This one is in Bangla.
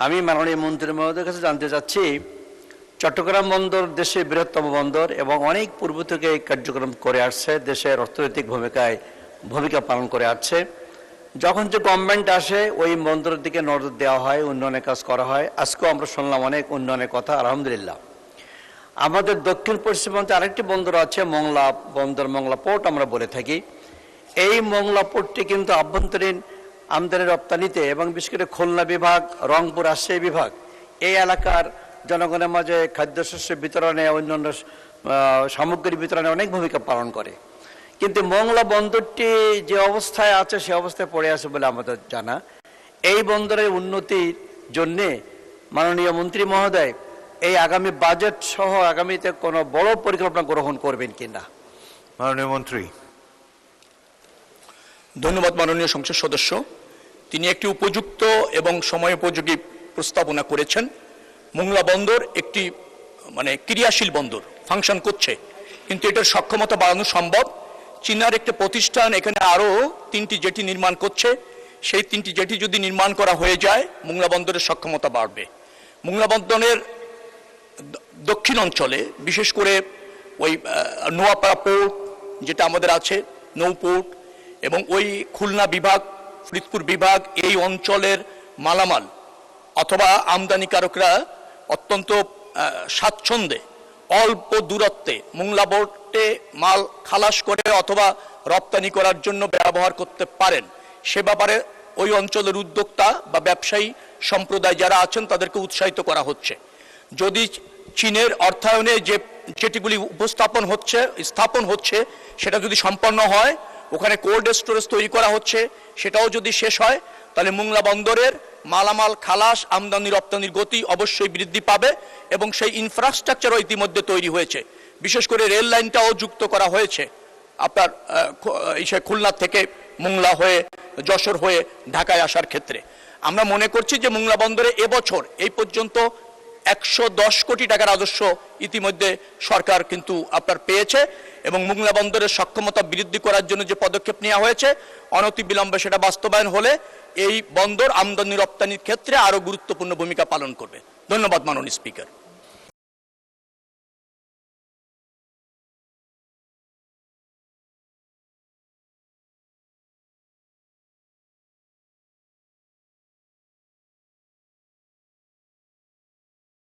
আমি মাননীয় মন্ত্রী মহোদয়ের কাছে জানতে চাচ্ছি, চট্টগ্রাম বন্দর দেশের বৃহত্তম বন্দর এবং অনেক পূর্ব থেকে এই কার্যক্রম করে আসছে, দেশের অর্থনৈতিক ভূমিকা পালন করে আসছে। যখন যে গভর্নমেন্ট আসে ওই বন্দরের দিকে নজর দেওয়া হয়, উন্নয়নের কাজ করা হয়। আজকেও আমরা শুনলাম অনেক উন্নয়নের কথা, আলহামদুলিল্লাহ। আমাদের দক্ষিণ পশ্চিমাঞ্চলে আরেকটি বন্দর আছে, মংলা বন্দর, মংলা পোর্ট আমরা বলে থাকি। এই মংলা পোর্টটি কিন্তু আভ্যন্তরীণ আমদানি রপ্তানিতে এবং বিশেষ করে খুলনা বিভাগ, রংপুর, রাজশাহী বিভাগ এই এলাকার জনগণের মাঝে খাদ্যশস্য বিতরণে, অন্যান্য সামগ্রী বিতরণে অনেক ভূমিকা পালন করে। কিন্তু মংলা বন্দরটি যে অবস্থায় আছে সে অবস্থায় পড়ে আছে বলে আমাদের জানা। এই বন্দরের উন্নতির জন্যে মাননীয় মন্ত্রী মহোদয় এই আগামী বাজেট সহ আগামীতে কোনো বড় পরিকল্পনা গ্রহণ করবেন কিনা? মাননীয় মন্ত্রী। ধন্যবাদ মাননীয় সংসদ সদস্য। তিনি একটি উপযুক্ত এবং সময়োপযোগী প্রস্তাবনা করেছেন। মোংলা বন্দর একটি ক্রিয়াশীল বন্দর, ফাংশন করছে, কিন্তু এটার সক্ষমতা বাড়ানো সম্ভব। চীনার একটি প্রতিষ্ঠান এখানে আরও 3টি জেটি নির্মাণ করছে। সেই 3টি জেটি যদি নির্মাণ করা হয়ে যায়, মোংলা বন্দরের সক্ষমতা বাড়বে। মোংলা বন্দরের দক্ষিণ অঞ্চলে বিশেষ করে ওই নোয়াপাড়া পোর্ট যেটা আমাদের আছে, নৌপোর্ট, এবং ওই খুলনা বিভাগ, ফরিদপুর বিভাগ, এই অঞ্চলের মালামাল অথবা আমদানিকারকরা অত্যন্ত স্বাচ্ছন্দ্যে অল্প দূরত্বে মোংলা পোর্টে মাল খালাস করে অথবা রপ্তানি করার জন্য ব্যবহার করতে পারেন। সে ব্যাপারে ওই অঞ্চলের উদ্যোক্তা বা ব্যবসায়ী সম্প্রদায় যারা আছেন তাদেরকে উৎসাহিত করা হচ্ছে। যদি চীনের অর্থায়নে যে যেটিগুলি স্থাপন হচ্ছে সেটা যদি সম্পন্ন হয়, ওখানে কোল্ড স্টোরেজ তৈরি করা হচ্ছে, সেটাও যদি শেষ হয়, তাহলে মোংলা বন্দরের মালামাল খালাস, আমদানি রপ্তানির গতি অবশ্যই বৃদ্ধি পাবে এবং সেই ইনফ্রাস্ট্রাকচারও ইতিমধ্যে তৈরি হয়েছে। বিশেষ করে রেল লাইনটাও যুক্ত করা হয়েছে আপনার খুলনা থেকে মোংলা হয়ে, যশোর হয়ে ঢাকায় আসার ক্ষেত্রে। আমরা মনে করছি যে মোংলা বন্দরে এবছর এই পর্যন্ত 110 কোটি টাকার রাজস্ব ইতিমধ্যে সরকার কিন্তু আপনার পেয়েছে এবং মোংলা বন্দরের সক্ষমতা বৃদ্ধি করার জন্য যে পদক্ষেপ নেওয়া হয়েছে, অনতিবিলম্বে সেটা বাস্তবায়ন হলে এই বন্দর আমদানি রপ্তানির ক্ষেত্রে আরো গুরুত্বপূর্ণ ভূমিকা পালন করবে। ধন্যবাদ মাননীয় স্পিকার।